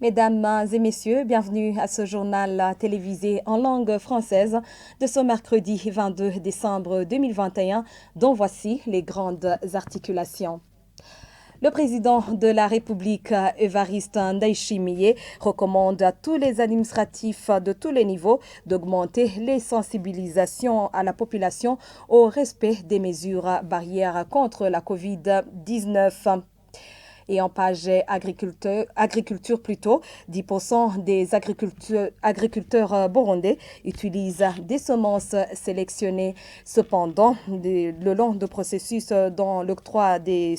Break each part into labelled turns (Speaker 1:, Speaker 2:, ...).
Speaker 1: Mesdames et messieurs, bienvenue à ce journal télévisé en langue française de ce mercredi 22 décembre 2021, dont voici les grandes articulations. Le président de la République, Évariste Ndayishimiye, recommande à tous les administratifs de tous les niveaux d'augmenter les sensibilisations à la population au respect des mesures barrières contre la COVID-19. Et en page agriculture plutôt, 10% des agriculteurs burundais utilisent des semences sélectionnées. Cependant, le long du processus dans l'octroi des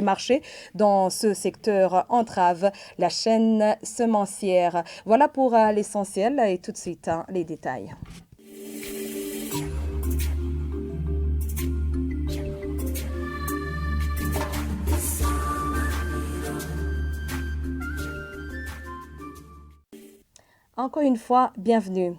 Speaker 1: marchés dans ce secteur entrave la chaîne semencière. Voilà pour l'essentiel et tout de suite les détails. Encore une fois, bienvenue.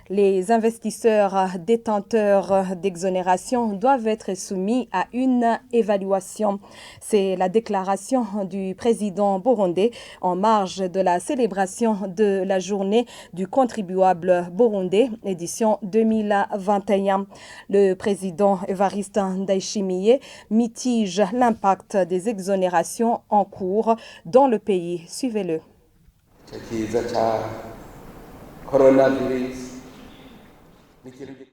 Speaker 1: Les investisseurs détenteurs d'exonération doivent être soumis à une évaluation. C'est la déclaration du président burundais en marge de la célébration de la journée du contribuable burundais, édition 2021. Le président Évariste Ndayishimiye mitige l'impact des exonérations en cours dans le pays. Suivez-le.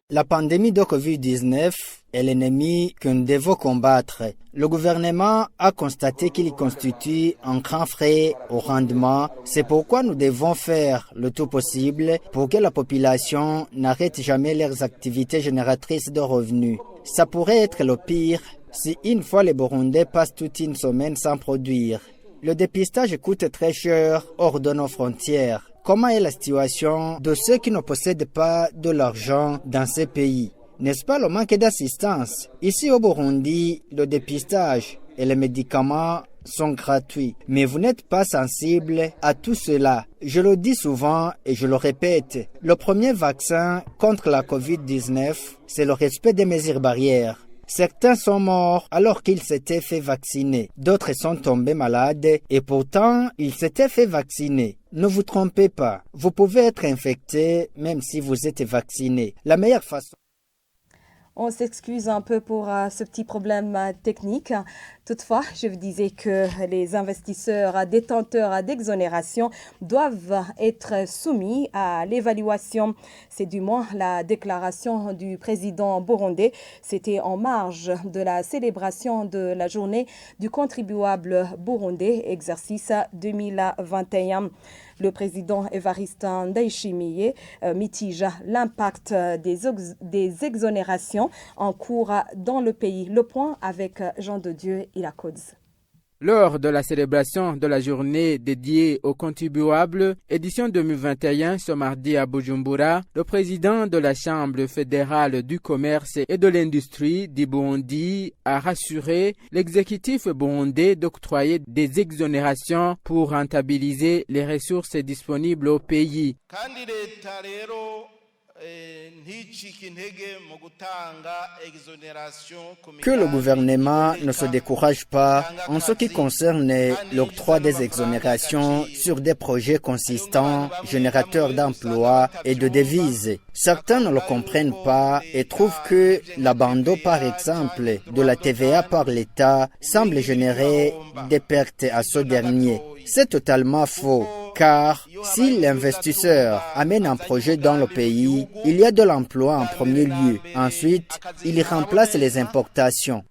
Speaker 2: La pandémie de Covid-19 est l'ennemi que nous devons combattre. Le gouvernement a constaté qu'il constitue un grand frein au rendement. C'est pourquoi nous devons faire le tout possible pour que la population n'arrête jamais leurs activités génératrices de revenus. Ça pourrait être le pire si une fois les Burundais passent toute une semaine sans produire. Le dépistage coûte très cher hors de nos frontières. Comment est la situation de ceux qui ne possèdent pas de l'argent dans ces pays? N'est-ce pas le manque d'assistance? Ici au Burundi, le dépistage et les médicaments sont gratuits. Mais vous n'êtes pas sensible à tout cela. Je le dis souvent et je le répète. Le premier vaccin contre la COVID-19, c'est le respect des mesures barrières. Certains sont morts alors qu'ils s'étaient fait vacciner. D'autres sont tombés malades et pourtant ils s'étaient fait vacciner. Ne vous trompez pas. Vous pouvez être infecté même si vous êtes vacciné. La meilleure façon...
Speaker 1: On s'excuse un peu pour ce petit problème technique. Toutefois, je vous disais que les investisseurs détenteurs d'exonération doivent être soumis à l'évaluation. C'est du moins la déclaration du président burundais. C'était en marge de la célébration de la journée du contribuable burundais, exercice 2021. Le président Évariste Ndayishimiye mitige l'impact des exonérations en cours dans le pays. Le point avec Jean de Dieu Ilakodz.
Speaker 3: Lors de la célébration de la journée dédiée aux contribuables, édition 2021 ce mardi à Bujumbura, le président de la Chambre fédérale du commerce et de l'industrie du Burundi a rassuré l'exécutif burundais d'octroyer des exonérations pour rentabiliser les ressources disponibles au pays.
Speaker 2: Que le gouvernement ne se décourage pas en ce qui concerne l'octroi des exonérations sur des projets consistants, générateurs d'emplois et de devises. Certains ne le comprennent pas et trouvent que l'abandon, par exemple, de la TVA par l'État semble générer des pertes à ce dernier. C'est totalement faux. Car si l'investisseur amène un projet dans le pays, il y a de l'emploi en premier lieu. Ensuite, il remplace les importations.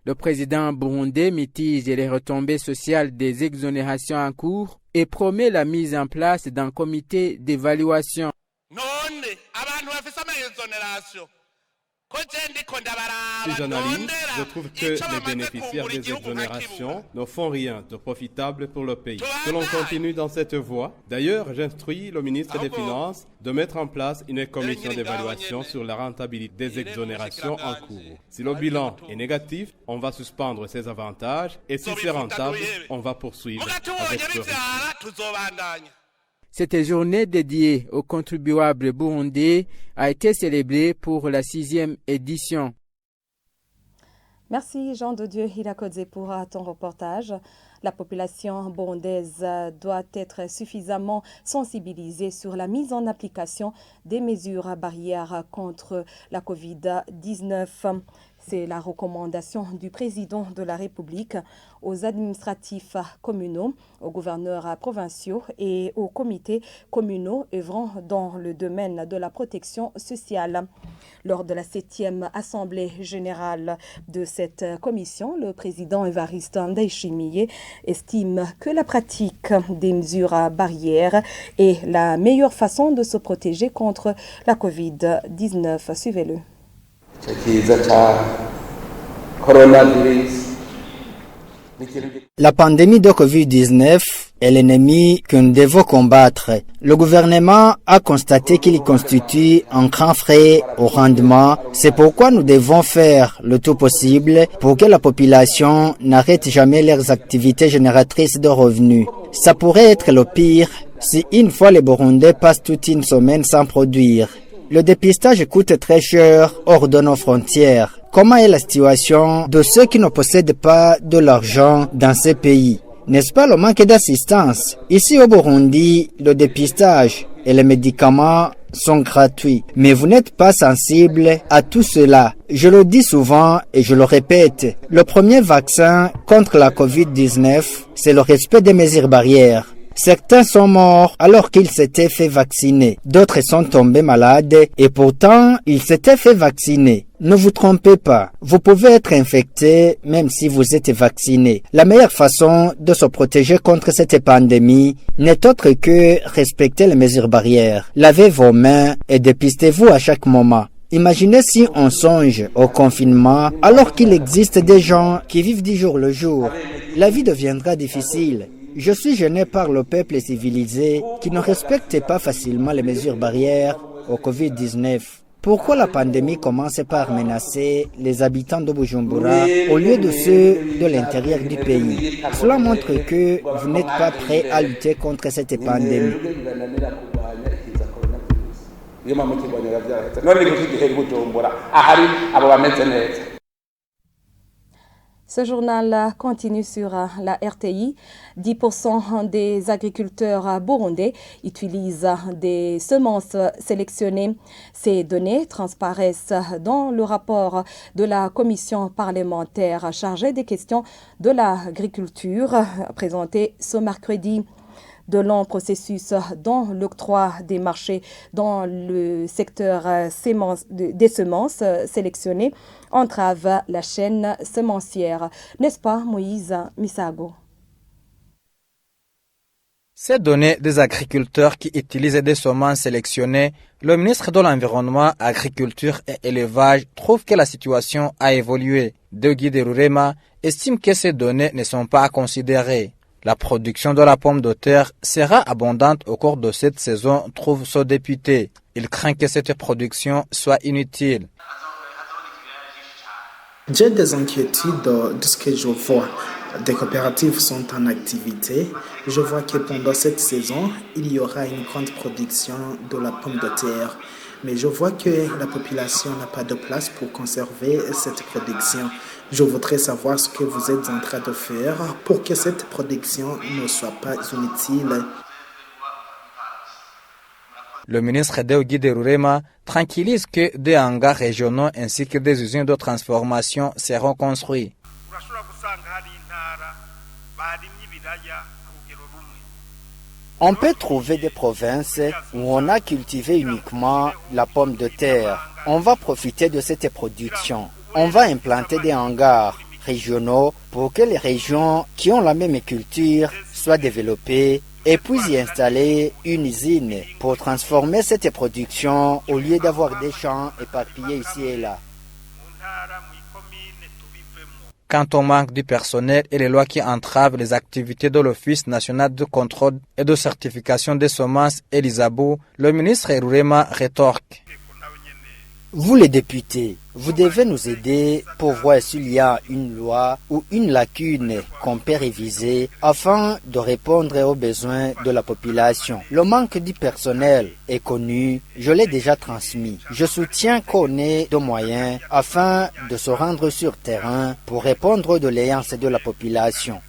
Speaker 3: Le président burundais mitige les retombées sociales des exonérations en cours et promet la mise en place d'un comité d'évaluation.
Speaker 4: Si j'analyse, je trouve que les bénéficiaires des exonérations ne font rien de profitable pour le pays. Que l'on continue dans cette voie. D'ailleurs, j'instruis le ministre des Finances de mettre en place une commission d'évaluation sur la rentabilité des exonérations en cours. Si le bilan est négatif, on va suspendre ces avantages et si c'est rentable, on va poursuivre avec ce rythme.
Speaker 3: Cette journée dédiée aux contribuables burundais a été célébrée pour la 6e édition.
Speaker 1: Merci Jean de Dieu Hirakodze pour ton reportage. La population burundaise doit être suffisamment sensibilisée sur la mise en application des mesures barrières contre la COVID-19. C'est la recommandation du président de la République aux administratifs communaux, aux gouverneurs provinciaux et aux comités communaux œuvrant dans le domaine de la protection sociale. Lors de la 7e Assemblée générale de cette commission, le président Évariste Ndayishimiye estime que la pratique des mesures barrières est la meilleure façon de se protéger contre la COVID-19. Suivez-le.
Speaker 2: La pandémie de Covid-19 est l'ennemi que nous devons combattre. Le gouvernement a constaté qu'il constitue un grand frein au rendement. C'est pourquoi nous devons faire le tout possible pour que la population n'arrête jamais leurs activités génératrices de revenus. Ça pourrait être le pire si une fois les Burundais passent toute une semaine sans produire. Le dépistage coûte très cher hors de nos frontières. Comment est la situation de ceux qui ne possèdent pas de l'argent dans ces pays? N'est-ce pas le manque d'assistance? Ici au Burundi, le dépistage et les médicaments sont gratuits. Mais vous n'êtes pas sensible à tout cela. Je le dis souvent et je le répète. Le premier vaccin contre la COVID-19, c'est le respect des mesures barrières. Certains sont morts alors qu'ils s'étaient fait vacciner. D'autres sont tombés malades et pourtant ils s'étaient fait vacciner. Ne vous trompez pas, vous pouvez être infecté même si vous êtes vacciné. La meilleure façon de se protéger contre cette pandémie n'est autre que respecter les mesures barrières. Lavez vos mains et dépistez-vous à chaque moment. Imaginez si on songe au confinement alors qu'il existe des gens qui vivent du jour le jour. La vie deviendra difficile. Je suis gêné par le peuple civilisé qui ne respecte pas facilement les mesures barrières au Covid-19. Pourquoi la pandémie commence par menacer les habitants de Bujumbura au lieu de ceux de l'intérieur du pays? Cela montre que vous n'êtes pas prêt à lutter contre cette pandémie.
Speaker 1: Ce journal continue sur la RTI. 10% des agriculteurs burundais utilisent des semences sélectionnées. Ces données transparaissent dans le rapport de la commission parlementaire chargée des questions de l'agriculture présenté ce mercredi. De longs processus dans l'octroi des marchés dans le secteur des semences sélectionnées entravent la chaîne semencière. N'est-ce pas, Moïse Misago?
Speaker 5: Ces données des agriculteurs qui utilisent des semences sélectionnées, le ministre de l'Environnement, Agriculture et Élevage trouve que la situation a évolué. Deogui Derurema estime que ces données ne sont pas à considérer. La production de la pomme de terre sera abondante au cours de cette saison, trouve ce député. Il craint que cette production soit inutile.
Speaker 6: J'ai des inquiétudes de ce que je vois. Des coopératives sont en activité. Je vois que pendant cette saison, il y aura une grande production de la pomme de terre. Mais je vois que la population n'a pas de place pour conserver cette production. Je voudrais savoir ce que vous êtes en train de faire pour que cette production ne soit pas inutile.
Speaker 5: Le ministre Deogui Derurema tranquillise que des hangars régionaux ainsi que des usines de transformation seront construits.
Speaker 2: On peut trouver des provinces où on a cultivé uniquement la pomme de terre. On va profiter de cette production. On va implanter des hangars régionaux pour que les régions qui ont la même culture soient développées et puis y installer une usine pour transformer cette production au lieu d'avoir des champs éparpillés ici et là.
Speaker 5: Quant au manque du personnel et les lois qui entravent les activités de l'Office national de contrôle et de certification des semences Elisabou, le ministre Erurema rétorque.
Speaker 2: Vous les députés, vous devez nous aider pour voir s'il y a une loi ou une lacune qu'on peut réviser afin de répondre aux besoins de la population. Le manque du personnel est connu, je l'ai déjà transmis. Je soutiens qu'on ait de moyens afin de se rendre sur terrain pour répondre aux doléances de la population.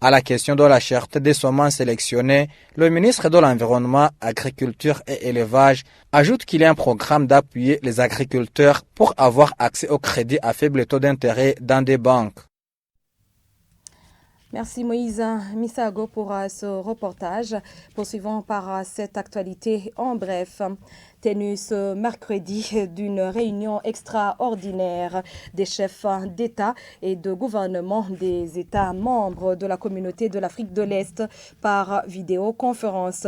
Speaker 5: À la question de la cherté des semences sélectionnées, le ministre de l'Environnement, Agriculture et Élevage ajoute qu'il y a un programme d'appuyer les agriculteurs pour avoir accès au crédit à faible taux d'intérêt dans des banques.
Speaker 1: Merci Moïse Misago pour ce reportage. Poursuivons par cette actualité en bref. Tenue ce mercredi d'une réunion extraordinaire des chefs d'État et de gouvernement des États membres de la communauté de l'Afrique de l'Est par vidéoconférence.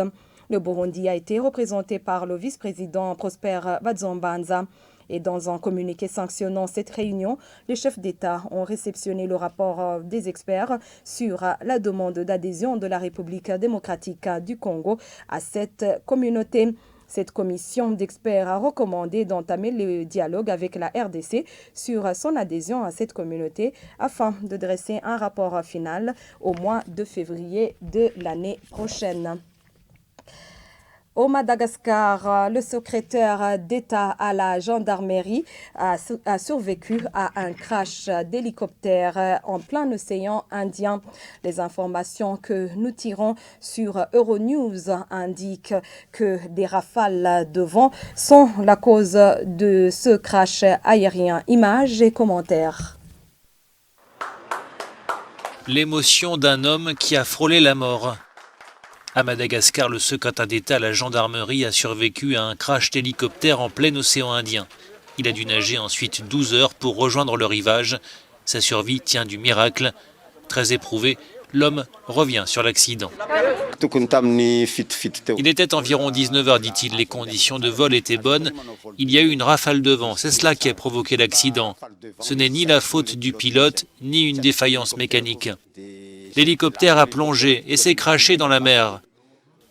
Speaker 1: Le Burundi a été représenté par le vice-président Prosper Bazombanza. Et dans un communiqué sanctionnant cette réunion, les chefs d'État ont réceptionné le rapport des experts sur la demande d'adhésion de la République démocratique du Congo à cette communauté. Cette commission d'experts a recommandé d'entamer le dialogue avec la RDC sur son adhésion à cette communauté afin de dresser un rapport final au mois de février de l'année prochaine. Au Madagascar, le secrétaire d'État à la gendarmerie a survécu à un crash d'hélicoptère en plein océan Indien. Les informations que nous tirons sur Euronews indiquent que des rafales de vent sont la cause de ce crash aérien. Images et commentaires.
Speaker 7: L'émotion d'un homme qui a frôlé la mort. À Madagascar, le secrétaire d'État à la gendarmerie a survécu à un crash d'hélicoptère en plein océan Indien. Il a dû nager ensuite 12 heures pour rejoindre le rivage. Sa survie tient du miracle. Très éprouvé, l'homme revient sur l'accident. Il était environ 19 heures, dit-il. Les conditions de vol étaient bonnes. Il y a eu une rafale de vent. C'est cela qui a provoqué l'accident. Ce n'est ni la faute du pilote, ni une défaillance mécanique. L'hélicoptère a plongé et s'est crashé dans la mer.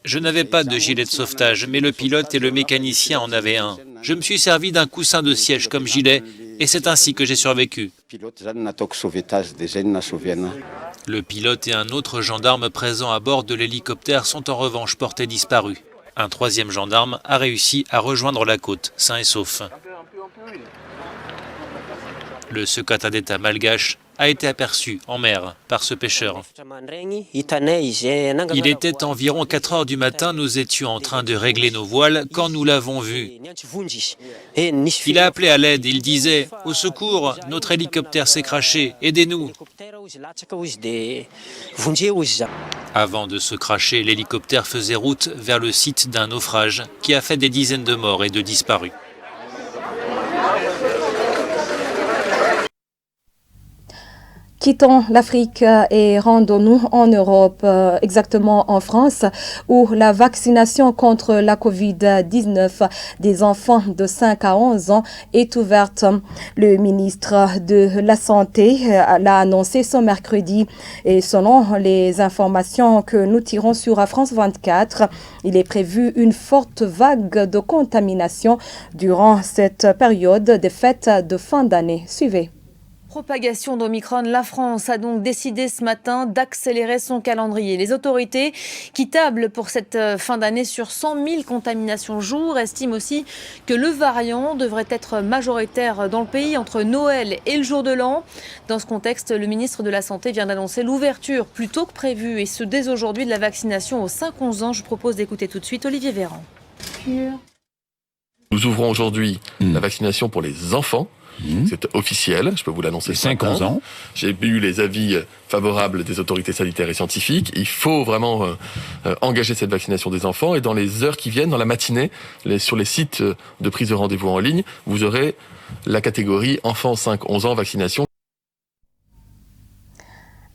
Speaker 7: Je n'avais pas de gilet de sauvetage, mais le pilote et le mécanicien en avaient un. Je me suis servi d'un coussin de siège comme gilet et c'est ainsi que j'ai survécu. Le pilote et un autre gendarme présents à bord de l'hélicoptère sont en revanche portés disparus. Un troisième gendarme a réussi à rejoindre la côte, sain et sauf. Le secrétaire d'État malgache a été aperçu en mer par ce pêcheur. Il était environ 4 heures du matin, nous étions en train de régler nos voiles quand nous l'avons vu. Il a appelé à l'aide, il disait « Au secours, notre hélicoptère s'est crashé, aidez-nous ». Avant de se crasher, l'hélicoptère faisait route vers le site d'un naufrage qui a fait des dizaines de morts et de disparus.
Speaker 1: Quittons l'Afrique et rendons-nous en Europe, exactement en France, où la vaccination contre la Covid-19 des enfants de 5 à 11 ans est ouverte. Le ministre de la Santé l'a annoncé ce mercredi et selon les informations que nous tirons sur France 24, il est prévu une forte vague de contamination durant cette période des fêtes de fin d'année. Suivez.
Speaker 8: Propagation d'Omicron, la France a donc décidé ce matin d'accélérer son calendrier. Les autorités qui tablent pour cette fin d'année sur 100 000 contaminations jour estiment aussi que le variant devrait être majoritaire dans le pays entre Noël et le jour de l'an. Dans ce contexte, le ministre de la Santé vient d'annoncer l'ouverture plus tôt que prévu et ce dès aujourd'hui de la vaccination aux 5-11 ans. Je vous propose d'écouter tout de suite Olivier Véran.
Speaker 9: Nous ouvrons aujourd'hui la vaccination pour les enfants. C'est officiel, je peux vous l'annoncer. 5-11 ans. J'ai eu les avis favorables des autorités sanitaires et scientifiques. Il faut vraiment engager cette vaccination des enfants. Et dans les heures qui viennent, dans la matinée, sur les sites de prise de rendez-vous en ligne, vous aurez la catégorie enfants 5-11 ans vaccination.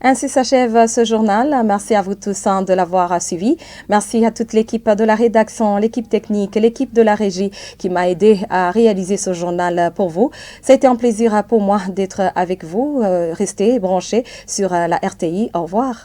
Speaker 1: Ainsi s'achève ce journal. Merci à vous tous de l'avoir suivi. Merci à toute l'équipe de la rédaction, l'équipe technique, l'équipe de la régie qui m'a aidé à réaliser ce journal pour vous. Ça a été un plaisir pour moi d'être avec vous. Restez branchés sur la RTI. Au revoir.